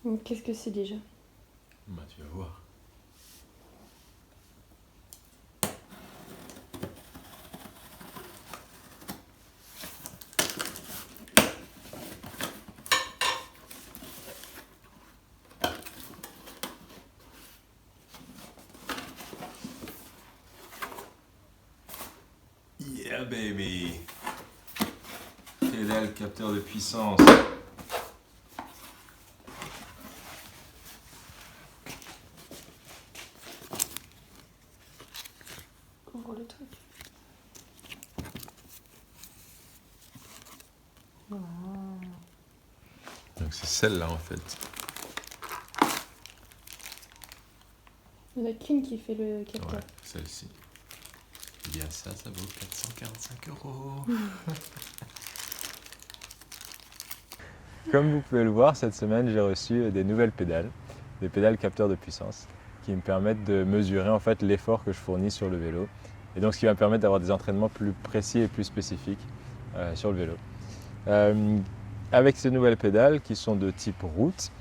Donc, qu'est-ce que c'est déjà? Bah tu vas voir. Yeah baby. Pédale capteur de puissance. Ouvre le truc. Voilà. Donc c'est celle-là en fait. Il n'y en a qu'une qui fait le capteur. Ouais, celle-ci. Eh bien ça vaut 445 €. Comme vous pouvez le voir, cette semaine j'ai reçu des nouvelles pédales, des pédales capteurs de puissance, qui me permettent de mesurer en fait l'effort que je fournis sur le vélo. Et donc ce qui va me permettre d'avoir des entraînements plus précis et plus spécifiques sur le vélo. Avec ces nouvelles pédales qui sont de type route,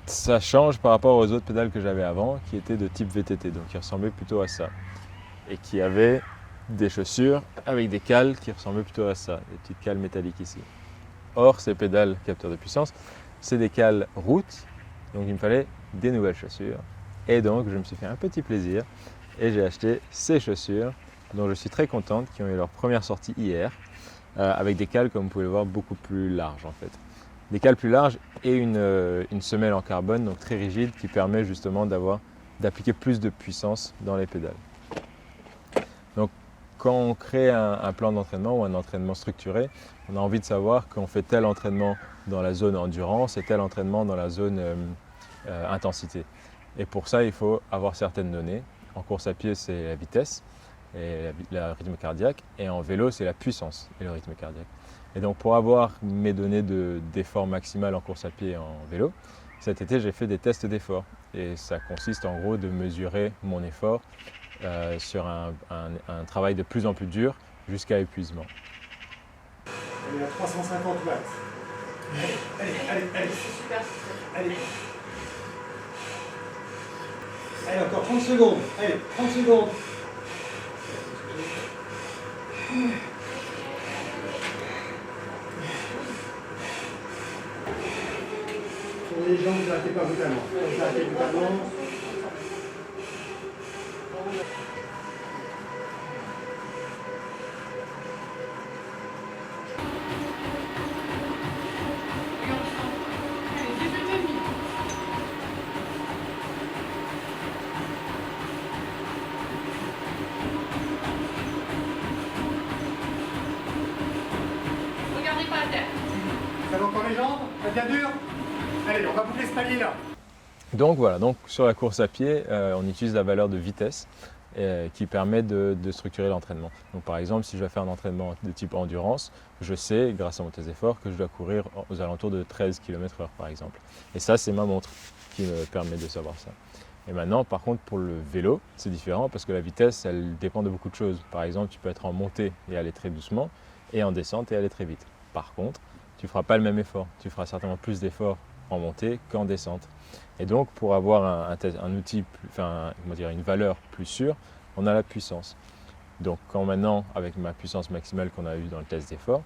ça change par rapport aux autres pédales que j'avais avant, qui étaient de type VTT, donc qui ressemblaient plutôt à ça. Et qui avaient des chaussures avec des cales qui ressemblaient plutôt à ça, des petites cales métalliques ici. Or, ces pédales capteurs de puissance, c'est des cales route, donc il me fallait des nouvelles chaussures. Et donc, je me suis fait un petit plaisir et j'ai acheté ces chaussures, dont je suis très contente, qui ont eu leur première sortie hier, avec des cales, comme vous pouvez le voir, beaucoup plus larges en fait. Des cales plus larges et une semelle en carbone, donc très rigide, qui permet justement d'appliquer plus de puissance dans les pédales. Donc, quand on crée un plan d'entraînement ou un entraînement structuré, on a envie de savoir qu'on fait tel entraînement dans la zone endurance et tel entraînement dans la zone intensité. Et pour ça, il faut avoir certaines données. En course à pied, c'est la vitesse et le rythme cardiaque. Et en vélo, c'est la puissance et le rythme cardiaque. Et donc, pour avoir mes données d'effort maximal en course à pied et en vélo, cet été, j'ai fait des tests d'effort. Et ça consiste en gros de mesurer mon effort sur un travail de plus en plus dur jusqu'à épuisement. On est à 350 watts. Allez. Super. Allez. Allez, encore 30 secondes. Allez, 30 secondes. Tournez les jambes, vous n'arrêtez pas brutalement. Vous arrêtez brutalement. Regardez pas la terre. Ça va encore les jambes? Ça devient dur? Allez, on va boucler ce palier là. Donc voilà, donc sur la course à pied, on utilise la valeur de vitesse qui permet de structurer l'entraînement. Donc par exemple, si je dois faire un entraînement de type endurance, je sais, grâce à mon test d'effort, que je dois courir aux alentours de 13 km/h par exemple. Et ça, c'est ma montre qui me permet de savoir ça. Et maintenant, par contre, pour le vélo, c'est différent parce que la vitesse, elle dépend de beaucoup de choses. Par exemple, tu peux être en montée et aller très doucement, et en descente et aller très vite. Par contre, tu ne feras pas le même effort. Tu feras certainement plus d'efforts en montée qu'en descente. Et donc, pour avoir un outil, une valeur plus sûre, on a la puissance. Donc, quand maintenant, avec ma puissance maximale qu'on a eue dans le test d'effort,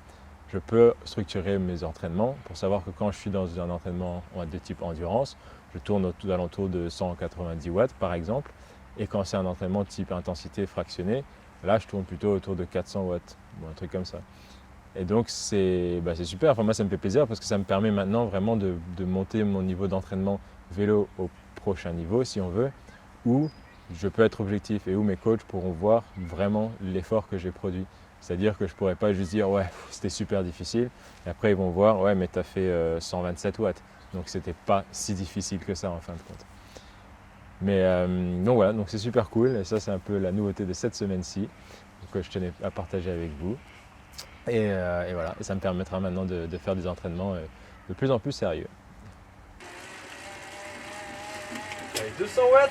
je peux structurer mes entraînements pour savoir que quand je suis dans un entraînement de type endurance, je tourne aux alentours de 190 watts par exemple. Et quand c'est un entraînement type intensité fractionnée, là, je tourne plutôt autour de 400 watts, ou un truc comme ça. Et donc, c'est super. Enfin, moi, ça me fait plaisir parce que ça me permet maintenant vraiment de monter mon niveau d'entraînement vélo au prochain niveau, si on veut, où je peux être objectif et où mes coachs pourront voir vraiment l'effort que j'ai produit. C'est-à-dire que je ne pourrais pas juste dire « ouais, c'était super difficile » et après, ils vont voir « ouais, mais tu as fait 127 watts ». Donc, ce n'était pas si difficile que ça, en fin de compte. Mais donc voilà, donc c'est super cool. Et ça, c'est un peu la nouveauté de cette semaine-ci que je tenais à partager avec vous. Et voilà, et ça me permettra maintenant de faire des entraînements de plus en plus sérieux. Allez, 200 watts.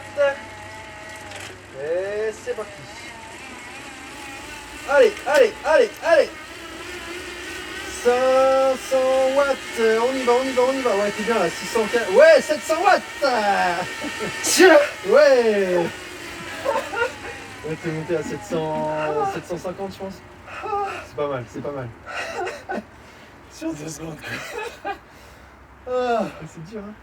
Et c'est parti. Allez. 500 watts, on y va. Ouais, t'es bien là, 604. Ouais, 700 watts. Tiens. Ouais. Ouais, t'es monté à 750, je pense. C'est pas mal. Sur 2 secondes. Ah, c'est dur, hein.